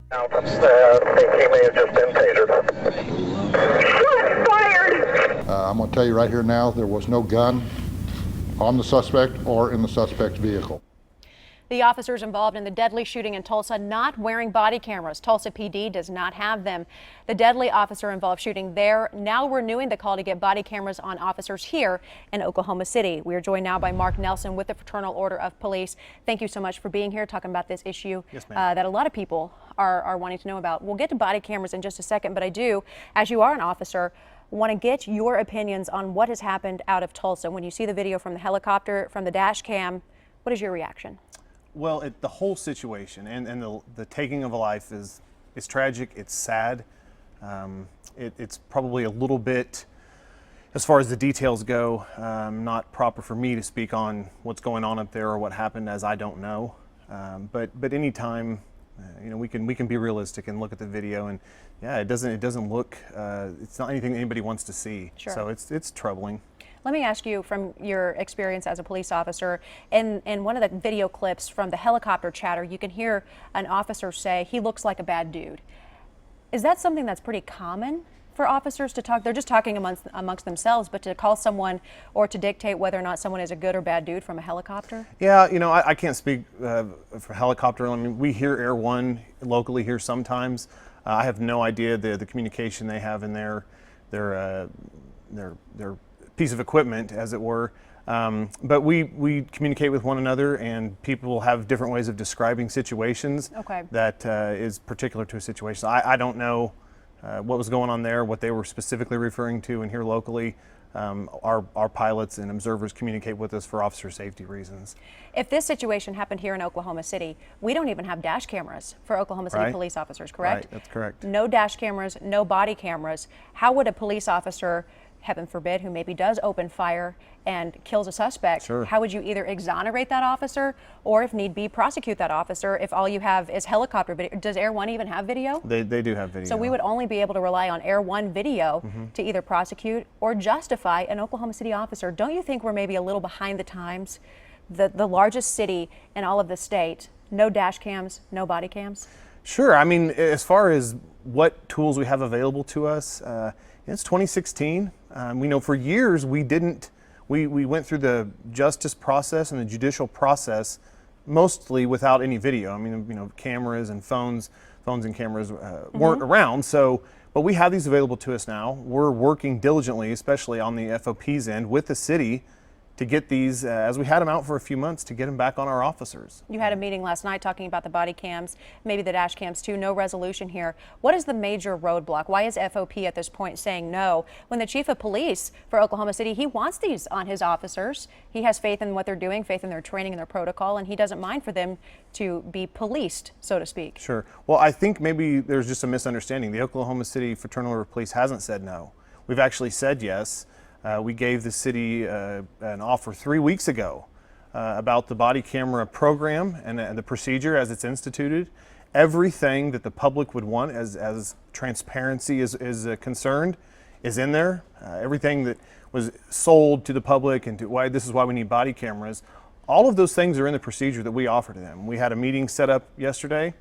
Think he may have just been tasered. Shots fired! I'm going to tell you right here now, there was no gun on the suspect or in the suspect's vehicle. The officers involved in the deadly shooting in Tulsa not wearing body cameras. Tulsa PD does not have them. The deadly officer involved shooting there now renewing the call to get body cameras on officers here in Oklahoma City. We are joined now by Mark Nelson with the Fraternal Order of Police. Thank you so much for being here, talking about this issue that a lot of people are wanting to know about. We'll get to body cameras in just a second, but I do, as you are an officer, want to get your opinions on what has happened out of Tulsa. When you see the video from the helicopter, from the dash cam, what is your reaction? Well, the whole situation and the taking of a life is tragic. It's sad. It's probably a little bit, as far as the details go, not proper for me to speak on what's going on up there or what happened, as I don't know. But anytime, we can be realistic and look at the video, and yeah, it doesn't look. It's not anything anybody wants to see. Sure. So it's troubling. Let me ask you, from your experience as a police officer, in one of the video clips from the helicopter chatter, you can hear an officer say, "He looks like a bad dude." Is that something that's pretty common for officers to talk? They're just talking amongst themselves, but to call someone or to dictate whether or not someone is a good or bad dude from a helicopter? Yeah, I can't speak for helicopter. I mean, we hear Air One locally here sometimes. I have no idea the communication they have in their piece of equipment, as it were. But we communicate with one another, and people have different ways of describing situations. Okay. That is particular to a situation. I don't know what was going on there, what they were specifically referring to, and here locally, our pilots and observers communicate with us for officer safety reasons. If this situation happened here in Oklahoma City, we don't even have dash cameras for Oklahoma City police officers, correct? Right, that's correct. No dash cameras, no body cameras. How would a police officer, heaven forbid, who maybe does open fire and kills a suspect, Sure. How would you either exonerate that officer or, if need be, prosecute that officer if all you have is helicopter video? Does Air One even have video? They do have video. So we would only be able to rely on Air One video to either prosecute or justify an Oklahoma City officer. Don't you think we're maybe a little behind the times? The largest city in all of the state, no dash cams, no body cams? Sure. I mean, as far as what tools we have available to us, it's 2016. We know for years we went through the justice process and the judicial process mostly without any video. I mean, cameras and phones and cameras weren't around. So, but we have these available to us now. We're working diligently, especially on the FOP's end, with the city to get these, as we had them out for a few months, to get them back on our officers. You had a meeting last night talking about the body cams, maybe the dash cams too. No resolution here. What is the major roadblock? Why is FOP at this point saying no when the chief of police for Oklahoma City, he wants these on his officers? He has faith in what they're doing, faith in their training and their protocol, and he doesn't mind for them to be policed, so to speak. Sure. Well, I think maybe there's just a misunderstanding. The Oklahoma City Fraternal Order of Police hasn't said no. We've actually said yes. We gave the city an offer 3 weeks ago about the body camera program and the procedure as it's instituted. Everything that the public would want as transparency is concerned is in there. Everything that was sold to the public and to this is why we need body cameras. All of those things are in the procedure that we offer to them. We had a meeting set up yesterday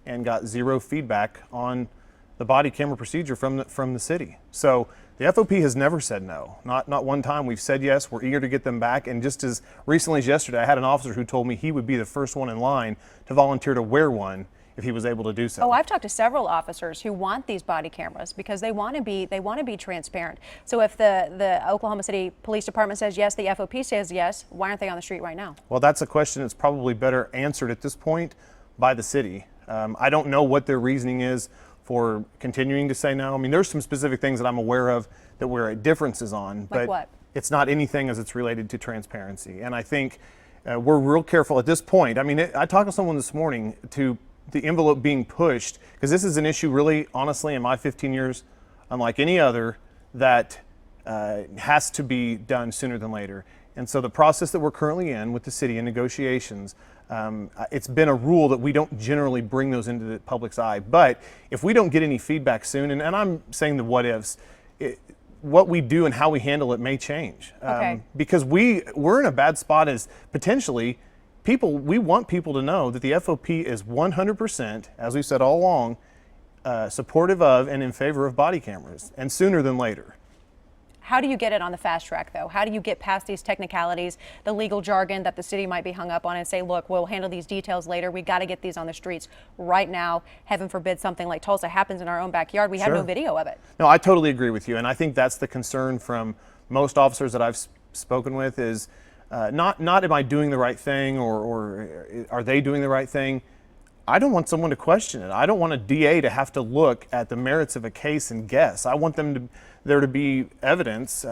and got zero feedback on the body camera procedure from the city. So the FOP has never said no, not one time. We've said yes. We're eager to get them back. And just as recently as yesterday, I had an officer who told me he would be the first one in line to volunteer to wear one if he was able to do so. Oh, I've talked to several officers who want these body cameras because they want to be transparent. So if the Oklahoma City Police Department says yes, the FOP says yes, why aren't they on the street right now? Well, that's a question that's probably better answered at this point by the city. I don't know what their reasoning is for continuing to say no. I mean, there's some specific things that I'm aware of that we're at differences on, like but what? It's not anything as it's related to transparency. And I think we're real careful at this point. I mean, I talked to someone this morning to the envelope being pushed, because this is an issue really, honestly, in my 15 years, unlike any other, that has to be done sooner than later. And so the process that we're currently in with the city in negotiations, it's been a rule that we don't generally bring those into the public's eye. But if we don't get any feedback soon, and I'm saying the what ifs, what we do and how we handle it may change. Okay. Because we're in a bad spot as potentially we want people to know that the FOP is 100%, as we've said all along, supportive of and in favor of body cameras, and sooner than later. How do you get it on the fast track, though? How do you get past these technicalities, the legal jargon that the city might be hung up on, and say, look, we'll handle these details later. We got to get these on the streets right now. Heaven forbid something like Tulsa happens in our own backyard. We have no video of it. No, I totally agree with you, and I think that's the concern from most officers that I've spoken with is not am I doing the right thing or are they doing the right thing? I don't want someone to question it. I don't want a DA to have to look at the merits of a case and guess. I want there to be evidence,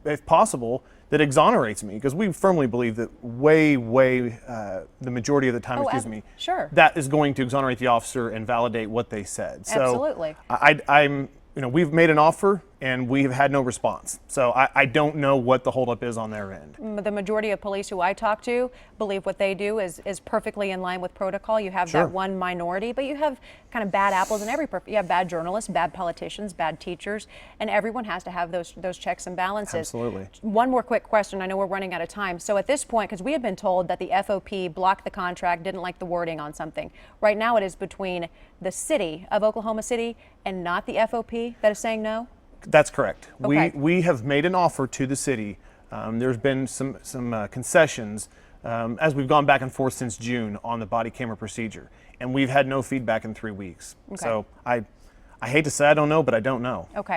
if possible, that exonerates me, because we firmly believe that the majority of the time, sure, that is going to exonerate the officer and validate what they said. So absolutely. I'm we've made an offer and we've had no response. So I don't know what the holdup is on their end. The majority of police who I talk to believe what they do is perfectly in line with protocol. You have that one minority, but you have kind of bad apples in every. You have bad journalists, bad politicians, bad teachers, and everyone has to have those checks and balances. Absolutely. One more quick question. I know we're running out of time. So at this point, because we had been told that the FOP blocked the contract, didn't like the wording on something. Right now, it is between the city of Oklahoma City and not the FOP that is saying no. That's correct. Okay. We have made an offer to the city. There's been some concessions as we've gone back and forth since June on the body camera procedure, and we've had no feedback in 3 weeks. Okay. So I hate to say I don't know, but I don't know. Okay.